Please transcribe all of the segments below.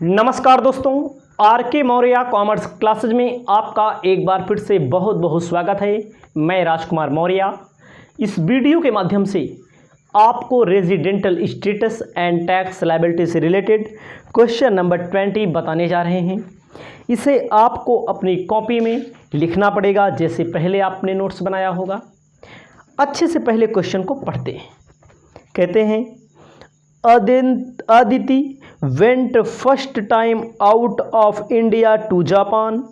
नमस्कार दोस्तों, आर के मौर्य कॉमर्स क्लासेज में आपका एक बार फिर से बहुत बहुत स्वागत है। मैं राजकुमार मौर्य इस वीडियो के माध्यम से आपको residential status and tax liability से रिलेटेड क्वेश्चन नंबर 20 बताने जा रहे हैं। इसे आपको अपनी कॉपी में लिखना पड़ेगा, जैसे पहले आपने नोट्स बनाया होगा। अच्छे से पहले क्वेश्चन को पढ़ते हैं। कहते हैं, Aditi went first time out of India to Japan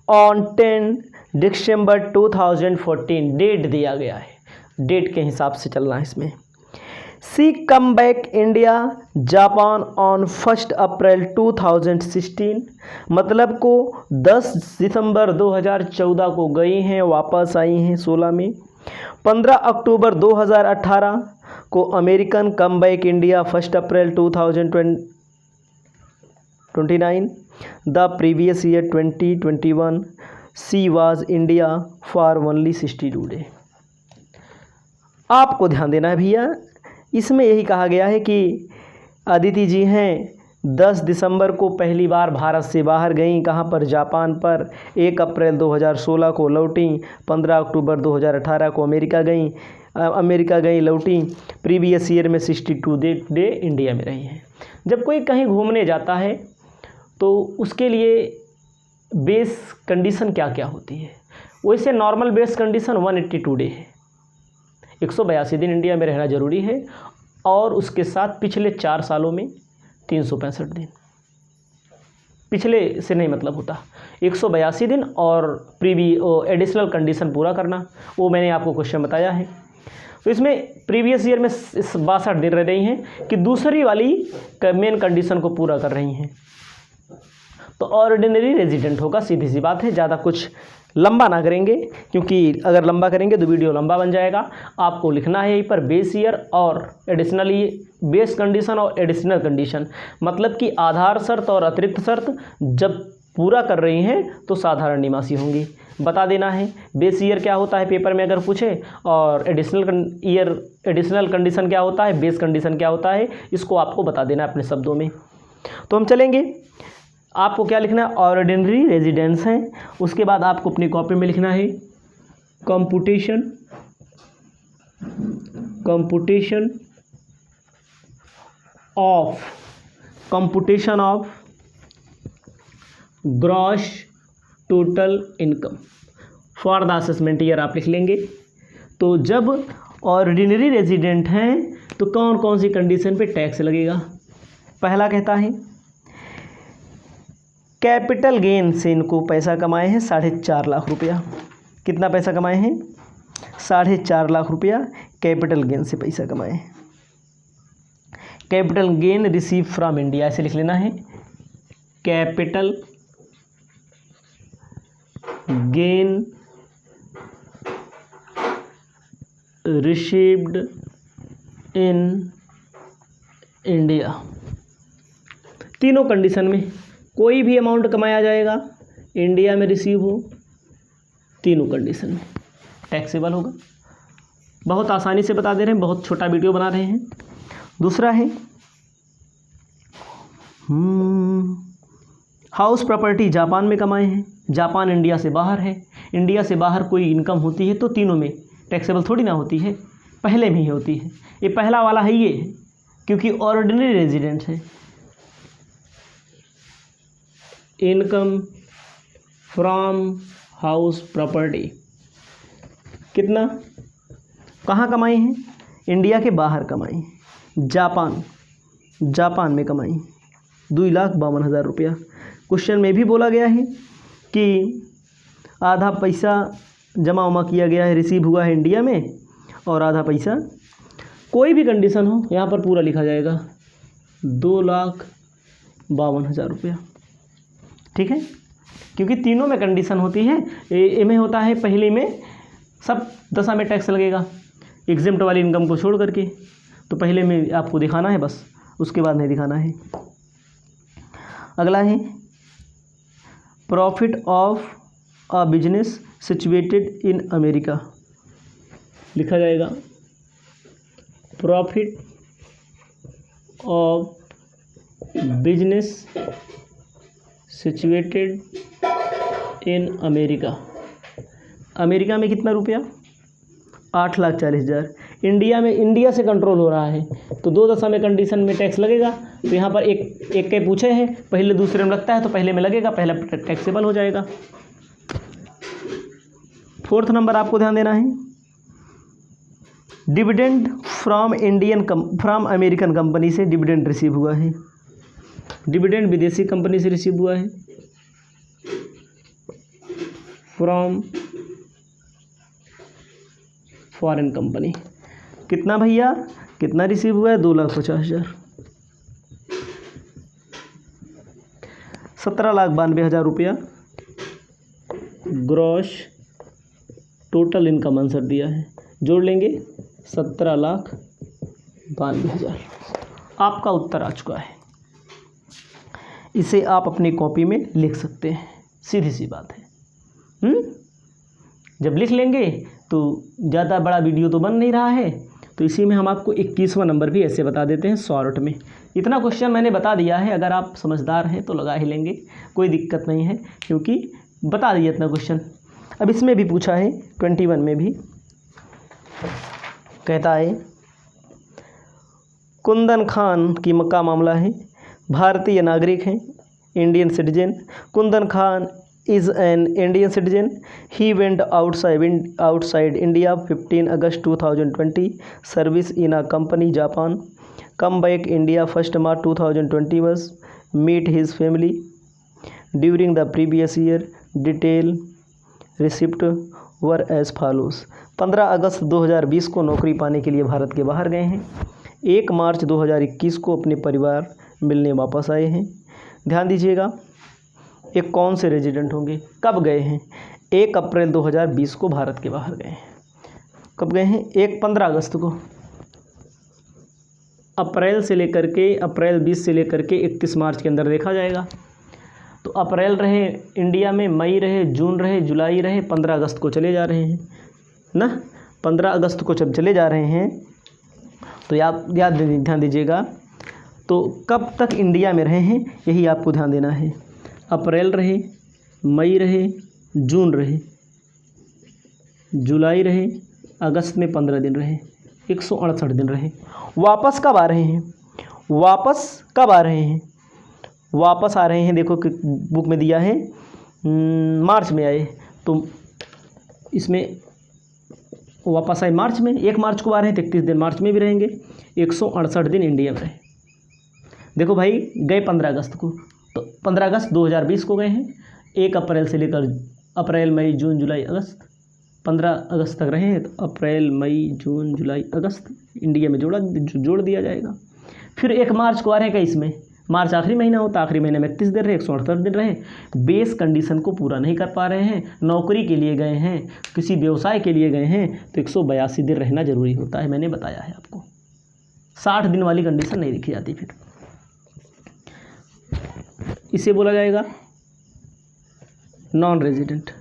on 10 December 2014। Date दिया गया है, डेट के हिसाब से चलना है इसमें। She come back India Japan on 1 April 2016। मतलब को 10 दिसंबर 2014 को गई हैं, वापस आई हैं 16 में। 15 अक्टूबर 2018 को American come back India 1 April 2029। The previous year 2021 she was India for only 62 day. आपको ध्यान देना है भैया, इसमें यही कहा गया है कि अदिति जी हैं 10 दिसंबर को पहली बार भारत से बाहर गईं। कहाँ पर? जापान पर। 1 अप्रैल 2016 को लौटी। 15 अक्टूबर 2018 को अमेरिका गई लौटी। प्रीवियस ईयर में 62 डे इंडिया में रही हैं। जब कोई कहीं घूमने जाता है तो उसके लिए बेस कंडीशन क्या क्या होती है? वैसे नॉर्मल बेस कंडीशन 182 डे है, 182 दिन इंडिया में रहना ज़रूरी है, और उसके साथ पिछले 4 सालों में 365 दिन। पिछले से नहीं मतलब होता, 182 दिन और एडिशनल कंडीशन पूरा करना, वो मैंने आपको क्वेश्चन बताया है। तो इसमें प्रीवियस ईयर में 62 दिन रह रही हैं कि दूसरी वाली मेन कंडीशन को पूरा कर रही हैं, तो ऑर्डिनरी रेजिडेंट होगा। सीधी सी बात है, ज़्यादा कुछ लंबा ना करेंगे, क्योंकि अगर लंबा करेंगे तो वीडियो लंबा बन जाएगा। आपको लिखना है यहीं पर बेस ईयर और एडिशनली बेस कंडीशन और एडिशनल कंडीशन, मतलब कि आधार शर्त और अतिरिक्त शर्त जब पूरा कर रही हैं तो साधारण निवासी होंगी। बता देना है बेस ईयर क्या होता है पेपर में अगर पूछे, और एडिशनल कंडीशन क्या होता है, बेस कंडीशन क्या होता है, इसको आपको बता देना अपने शब्दों में। तो हम चलेंगे। आपको क्या लिखना है? ऑर्डिनरी रेजिडेंस हैं। उसके बाद आपको अपनी कॉपी में लिखना है computation of gross total income for the assessment year आप लिख लेंगे। तो जब ऑर्डिनरी रेजिडेंट हैं तो कौन कौन सी कंडीशन पे टैक्स लगेगा? पहला कहता है कैपिटल गेन से इनको पैसा कमाए हैं 4.5 लाख रुपया। कितना पैसा कमाए हैं? 4.5 लाख रुपया कैपिटल गेन से पैसा कमाए हैं। Capital gain receive from India, ऐसे लिख लेना है, capital gain received in India. तीनों कंडीशन में कोई भी अमाउंट कमाया जाएगा, इंडिया में रिसीव हो, तीनों कंडीशन में टैक्सेबल होगा। बहुत आसानी से बता दे रहे हैं, बहुत छोटा वीडियो बना रहे हैं। दूसरा है हाउस प्रॉपर्टी जापान में कमाए हैं। जापान इंडिया से बाहर है, इंडिया से बाहर कोई इनकम होती है तो तीनों में टैक्सेबल थोड़ी ना होती है, पहले में ही होती है। ये पहला वाला है, ये क्योंकि ऑर्डिनरी रेजिडेंट है। इनकम फ्रॉम हाउस प्रॉपर्टी कितना, कहाँ कमाई हैं? इंडिया के बाहर कमाई हैं, जापान में कमाई 2,52,000 रुपया। क्वेश्चन में भी बोला गया है कि आधा पैसा जमा उमा किया गया है, रिसीव हुआ है इंडिया में, और आधा पैसा कोई भी कंडीशन हो यहाँ पर पूरा लिखा जाएगा 2,52,000 रुपया। ठीक है, क्योंकि तीनों में कंडीशन होती है। ए में होता है पहले में सब दशा में टैक्स लगेगा, एग्जेम्प्ट वाली इनकम को छोड़ करके। तो पहले में आपको दिखाना है बस, उसके बाद नहीं दिखाना है। अगला है profit of a business situated in America. लिखा जाएगा profit of business situated in America. America में कितना रुपया? 8,40,000। इंडिया से कंट्रोल हो रहा है तो 2 में कंडीशन में टैक्स लगेगा। तो यहाँ पर एक के पूछे हैं, पहले दूसरे में लगता है तो पहले में लगेगा, पहला टैक्सेबल हो जाएगा। 4th नंबर आपको ध्यान देना है, डिविडेंड फ्रॉम अमेरिकन कंपनी से डिविडेंड रिसीव हुआ है। डिविडेंड विदेशी कंपनी से रिसीव हुआ है, फ्रॉम फॉरेन कंपनी। कितना भैया, कितना रिसीव हुआ है? 2,50,000। 17,92,000 रुपया ग्रॉस टोटल इनकम आंसर दिया है। जोड़ लेंगे 17,92,000। आपका उत्तर आ चुका है। इसे आप अपनी कॉपी में लिख सकते हैं, सीधी सी बात है। जब लिख लेंगे तो ज़्यादा बड़ा वीडियो तो बन नहीं रहा है, तो इसी में हम आपको 21वां नंबर भी ऐसे बता देते हैं शॉर्ट में। इतना क्वेश्चन मैंने बता दिया है, अगर आप समझदार हैं तो लगा ही लेंगे, कोई दिक्कत नहीं है, क्योंकि बता दिया इतना क्वेश्चन। अब इसमें भी पूछा है 21 में भी, कहता है कुंदन खान की का मामला है, भारतीय नागरिक हैं, Indian citizen. Kundan Khan is an Indian citizen. He went outside India 15 August 2020. Service in a company Japan. Come back India 1st March 2021. Meet his family during the previous year. Detail receipt were as follows. 15 अगस्त 2020 को नौकरी पाने के लिए भारत के बाहर गए हैं। 1 मार्च 2021 को अपने परिवार मिलने वापस आए हैं। ध्यान दीजिएगा, ये कौन से रेजिडेंट होंगे, कब गए हैं? 1 अप्रैल 2020 को भारत के बाहर गए हैं। कब गए हैं? 15 अगस्त को। अप्रैल 20 से लेकर के 31 मार्च के अंदर देखा जाएगा। तो अप्रैल रहे इंडिया में, मई रहे, जून रहे, जुलाई रहे, 15 अगस्त को चले जा रहे हैं ना। 15 अगस्त को जब चले जा रहे हैं तो ध्यान दीजिएगा, तो कब तक इंडिया में रहे हैं यही आपको ध्यान देना है। अप्रैल रहे, मई रहे, जून रहे, जुलाई रहे, अगस्त में 15 दिन रहे, 168 दिन रहे। वापस कब आ रहे हैं? वापस आ रहे हैं, देखो कि बुक में दिया है मार्च में आए, तो इसमें वापस आए मार्च में। 1 मार्च को आ रहे हैं, 33 दिन मार्च में भी रहेंगे, 168 दिन इंडिया में रहे। देखो भाई, गए 15 अगस्त को, तो 15 अगस्त 2020 को गए हैं। 1 अप्रैल से लेकर अप्रैल, मई, जून, जुलाई, अगस्त, 15 अगस्त तक रहे हैं। तो अप्रैल, मई, जून, जुलाई, अगस्त इंडिया में जोड़ दिया जाएगा। फिर 1 मार्च को आ रहे हैं, इसमें मार्च आखिरी महीना होता, आखिरी महीने में 31 दिन रहे, 168 दिन रहे। बेस कंडीशन को पूरा नहीं कर पा रहे हैं, नौकरी के लिए गए हैं, किसी व्यवसाय के लिए गए हैं, तो 182 दिन रहना जरूरी होता है। मैंने बताया है आपको, 60 दिन वाली कंडीशन नहीं लिखी जाती। फिर इसे बोला जाएगा नॉन रेजिडेंस।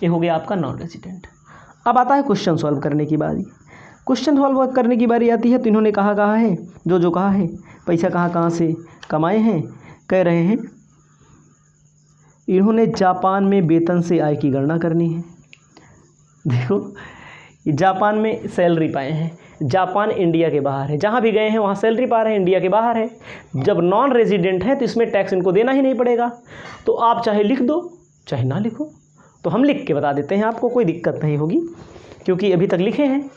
ये हो गया आपका नॉन रेजिडेंट। अब आता है क्वेश्चन सॉल्व करने की बारी। क्वेश्चन सॉल्व करने की बारी आती है तो इन्होंने कहा है, जो कहा है, पैसा कहाँ से कमाए हैं, कह रहे हैं इन्होंने जापान में वेतन से आय की गणना करनी है। देखो, जापान में सैलरी पाए हैं, जापान इंडिया के बाहर है, जहाँ भी गए हैं वहाँ सैलरी पा रहे हैं, इंडिया के बाहर है। जब नॉन रेजिडेंट है तो इसमें टैक्स इनको देना ही नहीं पड़ेगा। तो आप चाहे लिख दो चाहे ना लिखो, तो हम लिख के बता देते हैं आपको, कोई दिक्कत नहीं होगी, क्योंकि अभी तक लिखे हैं।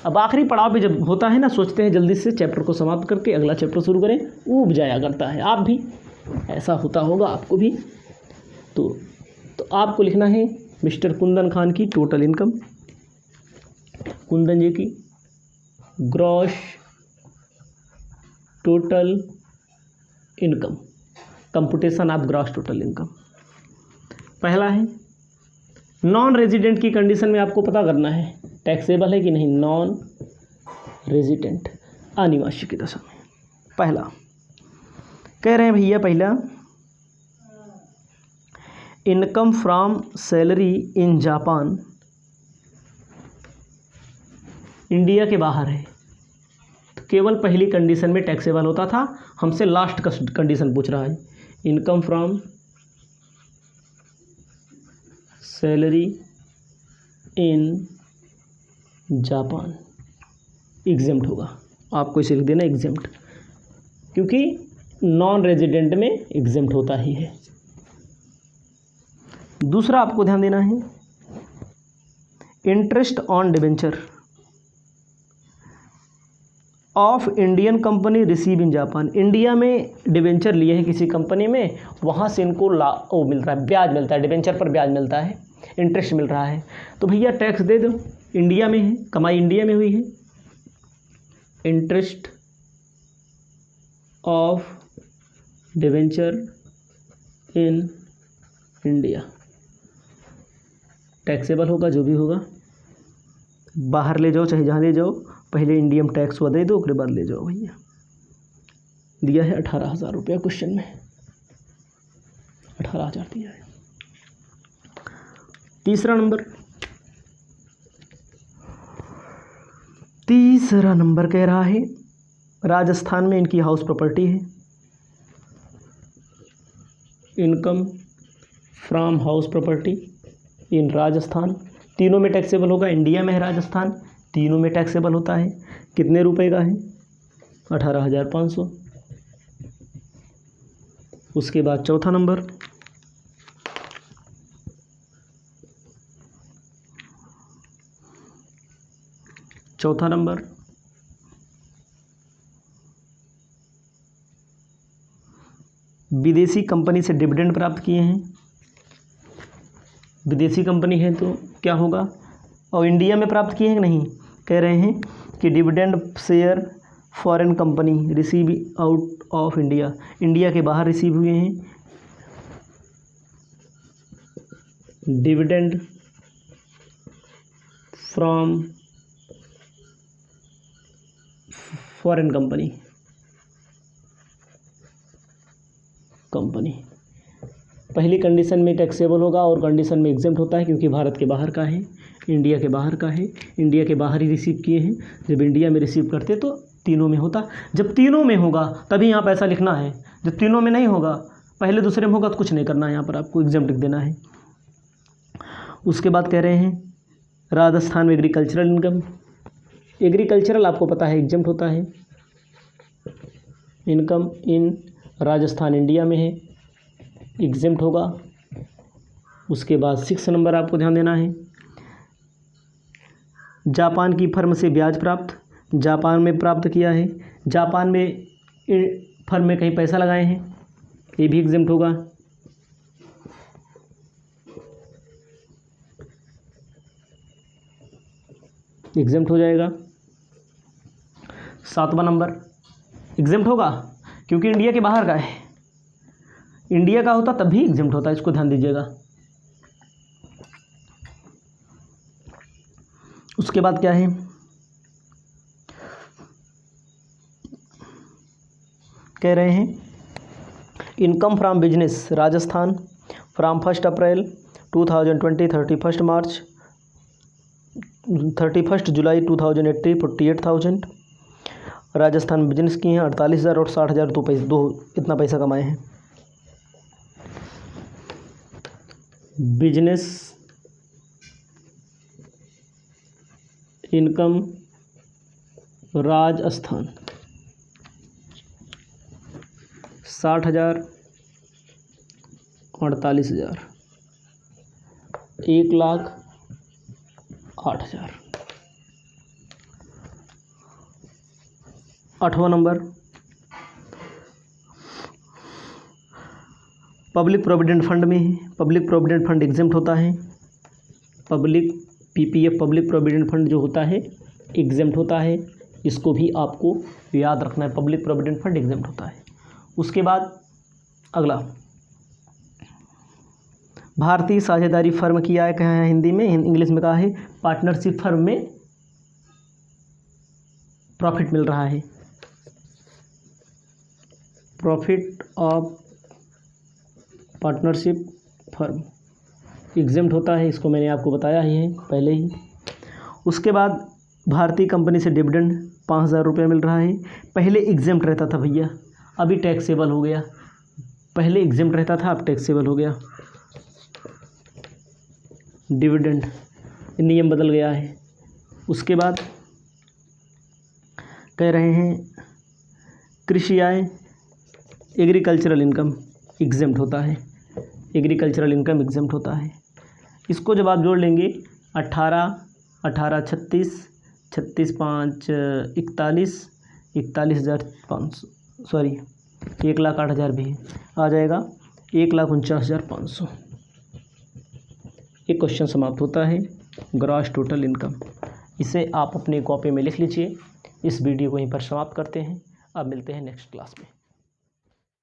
अब आखिरी पड़ाव पे जब होता है ना, सोचते हैं जल्दी से चैप्टर को समाप्त करके अगला चैप्टर शुरू करें, ऊब जाया करता है। आप भी ऐसा होता होगा, आपको भी। तो आपको लिखना है मिस्टर कुंदन खान की टोटल इनकम, कुंदन जी की gross total income, computation of gross total income. पहला है नॉन रेजिडेंट की कंडीशन में आपको पता करना है टैक्सेबल है कि नहीं। नॉन रेजिडेंट, अनिवासी की दशा में पहला कह रहे हैं भैया, पहला income from salary in Japan India के बाहर है तो केवल पहली कंडीशन में टैक्सेबल होता था, हमसे लास्ट कंडीशन पूछ रहा है। Income from salary in Japan exempt होगा, आपको इसे लिख देना एग्जेम्प्ट, क्योंकि नॉन रेजिडेंट में एग्जेम्प्ट होता ही है। दूसरा आपको ध्यान देना है, interest on debenture of Indian company receive in Japan. India में डिबेंचर लिए हैं किसी कंपनी में, वहाँ से इनको वो मिल रहा है, ब्याज मिलता है, डिबेंचर पर ब्याज मिलता है, इंटरेस्ट मिल रहा है, तो भैया टैक्स दे दो, इंडिया में है, कमाई इंडिया में हुई है। Interest of debenture in India taxable होगा, जो भी होगा। बाहर ले जाओ चाहे जहाँ ले जाओ, पहले इंडियन टैक्स हुआ दे दो, उसके बाद ले जाओ भैया। दिया है 18,000 रुपया क्वेश्चन में, 18,000 दिया है। तीसरा नंबर कह रहा है राजस्थान में इनकी हाउस प्रॉपर्टी है। Income from house property in Rajasthan, तीनों में टैक्सेबल होगा, इंडिया में है राजस्थान, तीनों में टैक्सेबल होता है। कितने रुपए का है? 18,500। उसके बाद चौथा नंबर, विदेशी कंपनी से डिविडेंड प्राप्त किए हैं। विदेशी कंपनी है तो क्या होगा, और इंडिया में प्राप्त किए हैं कि नहीं, कह रहे हैं कि dividend share foreign company receive out of India, India के बाहर रिसीव हुए हैं। डिविडेंड फ्रॉम फॉरेन कंपनी पहली कंडीशन में टैक्सेबल होगा और कंडीशन में एग्जेम्प्ट होता है, क्योंकि भारत के बाहर का है, इंडिया के बाहर का है, इंडिया के बाहर ही रिसीव किए हैं। जब इंडिया में रिसीव करते तो तीनों में होता, जब तीनों में होगा तभी यहाँ पैसा लिखना है, जब तीनों में नहीं होगा, पहले दूसरे में होगा तो कुछ नहीं करना है, यहाँ पर आपको एग्जेम्प्ट लिख देना है। उसके बाद कह रहे हैं राजस्थान में एग्रीकल्चरल इनकम, एग्रीकल्चरल आपको पता है एग्जेम्प्ट होता है। इनकम इन राजस्थान इंडिया में है, एग्जेम्प्ट होगा। उसके बाद 6 नंबर आपको ध्यान देना है, जापान की फर्म से ब्याज प्राप्त, जापान में प्राप्त किया है, जापान में फर्म में कहीं पैसा लगाए हैं, ये भी एग्जेम्प्ट होगा। एग्जेम्प्ट हो जाएगा। 7वां नंबर एग्जेम्प्ट होगा क्योंकि इंडिया के बाहर का है, इंडिया का होता तब भी एग्जेम्प्ट होता है, इसको ध्यान दीजिएगा। उसके बाद क्या है, कह रहे हैं income from business Rajasthan from 1 अप्रैल 2020 31 मार्च 31 जुलाई 2018 48,000। राजस्थान में बिजनेस किए हैं 48,000 और 60,000, दो इतना पैसा कमाए हैं। Business income Rajasthan 60,000 48,000 1,08,000। 8वां नंबर पब्लिक प्रोविडेंट फंड में है, पब्लिक प्रोविडेंट फंड एग्जेम्प्ट होता है। Public PPF public provident fund जो होता है एग्जेम्प्ट होता है, इसको भी आपको याद रखना है, पब्लिक प्रोविडेंट फंड एग्जेम्प्ट होता है। उसके बाद अगला भारतीय साझेदारी फर्म किया है, कहा है हिंदी में, इंग्लिश में कहा है पार्टनरशिप फर्म में प्रॉफिट मिल रहा है। Profit of partnership firm exempt होता है, इसको मैंने आपको बताया ही है पहले ही। उसके बाद भारतीय कंपनी से डिविडेंड 5,000 रुपये मिल रहा है। पहले एग्जेम्प्ट रहता था भैया, अभी टैक्सेबल हो गया। पहले एग्जेम्प्ट रहता था, अब टैक्सेबल हो गया। डिविडेंड नियम बदल गया है। उसके बाद कह रहे हैं कृषि आय, एग्रीकल्चरल इनकम एग्जेम्प्ट होता है। एग्रीकल्चरल इनकम एग्जेम्प्ट होता है। इसको जब आप जोड़ लेंगे 18, 18 36, 36 5 41, 41,500 सॉरी 1,08,000 भी आ जाएगा, 1,49,500। ये क्वेश्चन समाप्त होता है ग्रॉस टोटल इनकम। इसे आप अपने कॉपी में लिख लीजिए। इस वीडियो को यहीं पर समाप्त करते हैं। अब मिलते हैं नेक्स्ट क्लास में।